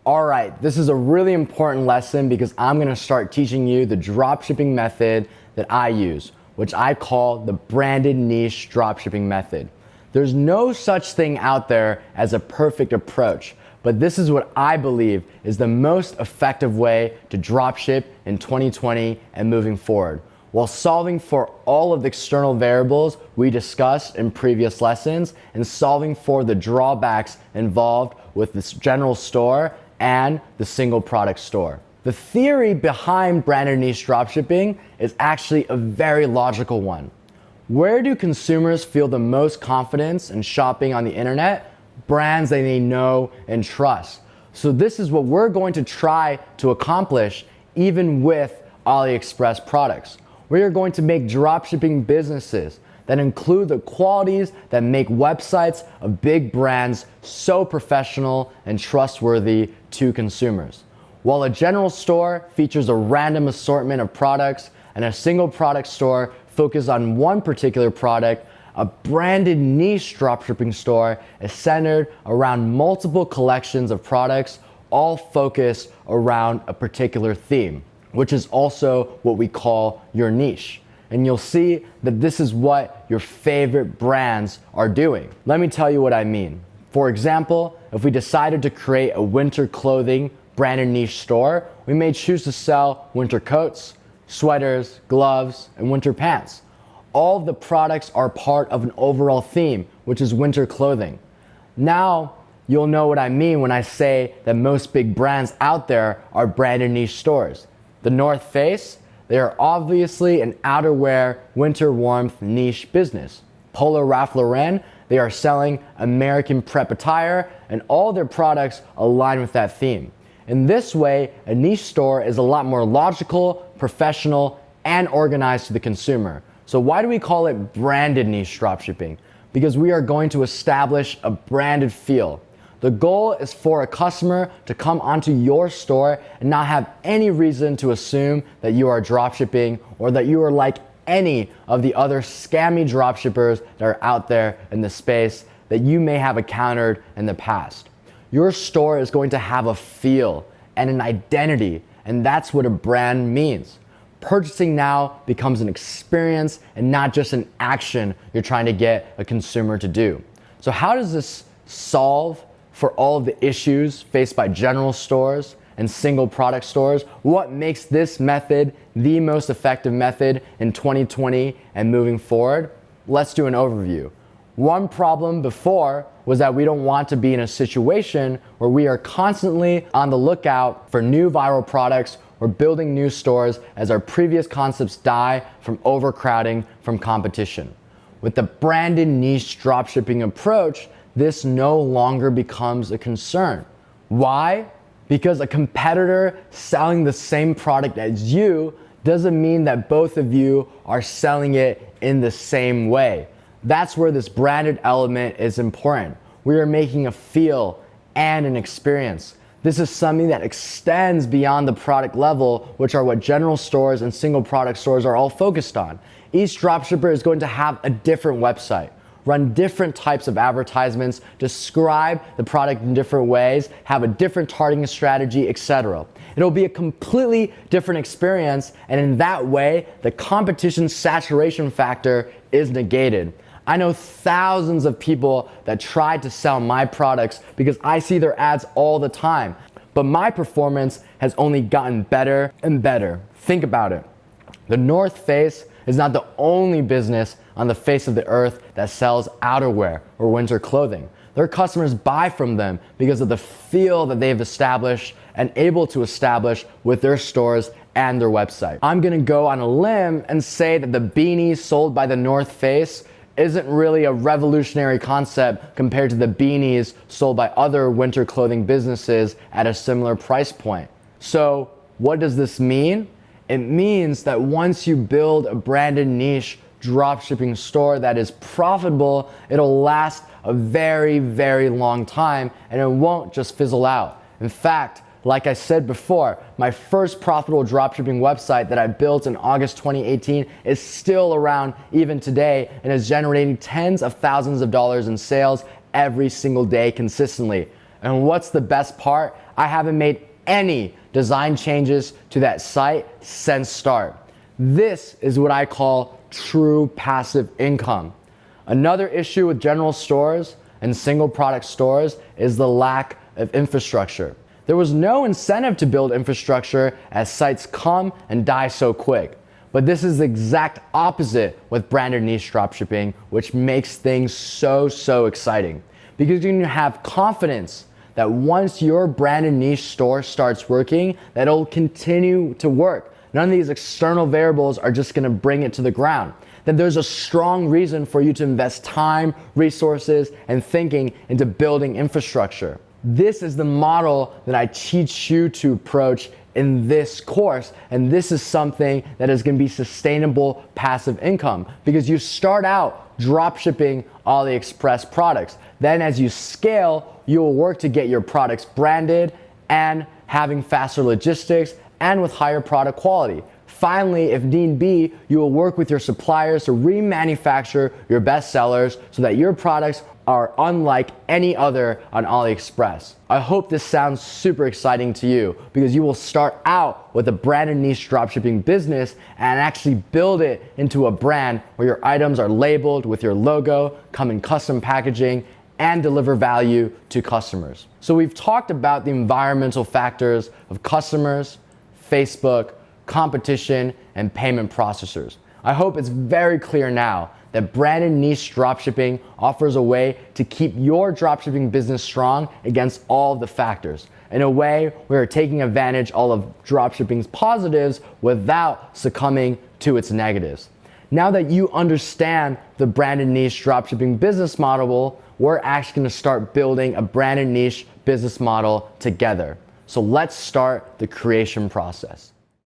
All right, this is a really important lesson because I'm gonna start teaching you the dropshipping method that I use, which I call the branded niche dropshipping method. There's no such thing out there as a perfect approach, but this is what I believe is the most effective way to dropship in 2020 and moving forward, while solving for all of the external variables we discussed in previous lessons and solving for the drawbacks involved with this general store and the single product store. The theory behind branded niche dropshipping is actually a very logical one. Where do consumers feel the most confidence in shopping on the internet? Brands that they know and trust. So this is what we're going to try to accomplish even with AliExpress products. We are going to make dropshipping businesses that include the qualities that make websites of big brands so professional and trustworthy to consumers. While a general store features a random assortment of products and a single product store focuses on one particular product, a branded niche dropshipping store is centered around multiple collections of products, all focused around a particular theme, which is also what we call your niche. And you'll see that this is what your favorite brands are doing. Let me tell you what I mean. For example, if we decided to create a winter clothing branded niche store, we may choose to sell winter coats, sweaters, gloves, and winter pants. All of the products are part of an overall theme, which is winter clothing. Now, you'll know what I mean when I say that most big brands out there are branded niche stores. The North Face, they are obviously an outerwear winter warmth niche business. Polo Ralph Lauren, they are selling American prep attire, and all their products align with that theme. In this way, a niche store is a lot more logical, professional, and organized to the consumer. So why do we call it branded niche dropshipping? Because we are going to establish a branded feel. The goal is for a customer to come onto your store and not have any reason to assume that you are dropshipping or that you are like any of the other scammy dropshippers that are out there in the space that you may have encountered in the past. Your store is going to have a feel and an identity, and that's what a brand means. Purchasing now becomes an experience and not just an action you're trying to get a consumer to do. So how does this solve for all of the issues faced by general stores and single product stores? What makes this method the most effective method in 2020 and moving forward? Let's do an overview. One problem before was that we don't want to be in a situation where we are constantly on the lookout for new viral products or building new stores as our previous concepts die from overcrowding from competition. With the branded niche dropshipping approach, this no longer becomes a concern. Why? Because a competitor selling the same product as you doesn't mean that both of you are selling it in the same way. That's where this branded element is important. We are making a feel and an experience. This is something that extends beyond the product level, which are what general stores and single product stores are all focused on. Each dropshipper is going to have a different website, run different types of advertisements, describe the product in different ways, have a different targeting strategy, etc. It'll be a completely different experience, and in that way, the competition saturation factor is negated. I know thousands of people that tried to sell my products because I see their ads all the time, but my performance has only gotten better and better. Think about it. The North Face is not the only business on the face of the earth that sells outerwear or winter clothing. Their customers buy from them because of the feel that they've established and able to establish with their stores and their website. I'm gonna go on a limb and say that the beanies sold by the North Face isn't really a revolutionary concept compared to the beanies sold by other winter clothing businesses at a similar price point. So what does this mean? It means that once you build a branded niche dropshipping store that is profitable, it'll last a very, very long time and it won't just fizzle out. In fact, like I said before, my first profitable dropshipping website that I built in August 2018 is still around even today and is generating tens of thousands of dollars in sales every single day consistently. And what's the best part? I haven't made any design changes to that site since start. This is what I call true passive income. Another issue with general stores and single product stores is the lack of infrastructure. There was no incentive to build infrastructure as sites come and die so quick. But this is the exact opposite with branded niche dropshipping, which makes things so exciting. Because you can have confidence that once your branded niche store starts working, that it'll continue to work. None of these external variables are just gonna bring it to the ground. Then there's a strong reason for you to invest time, resources, and thinking into building infrastructure. This is the model that I teach you to approach in this course, and this is something that is going to be sustainable passive income because you start out drop shipping AliExpress products. Then as you scale, you will work to get your products branded and having faster logistics and with higher product quality. Finally, if need be, you will work with your suppliers to remanufacture your best sellers so that your products are unlike any other on AliExpress. I hope this sounds super exciting to you because you will start out with a branded niche dropshipping business and actually build it into a brand where your items are labeled with your logo, come in custom packaging, and deliver value to customers. So we've talked about the environmental factors of customers, Facebook, competition, and payment processors. I hope it's very clear now that branded niche dropshipping offers a way to keep your dropshipping business strong against all the factors. In a way, we are taking advantage all of dropshipping's positives without succumbing to its negatives. Now that you understand the branded niche dropshipping business model, we're actually going to start building a branded niche business model together. So let's start the creation process.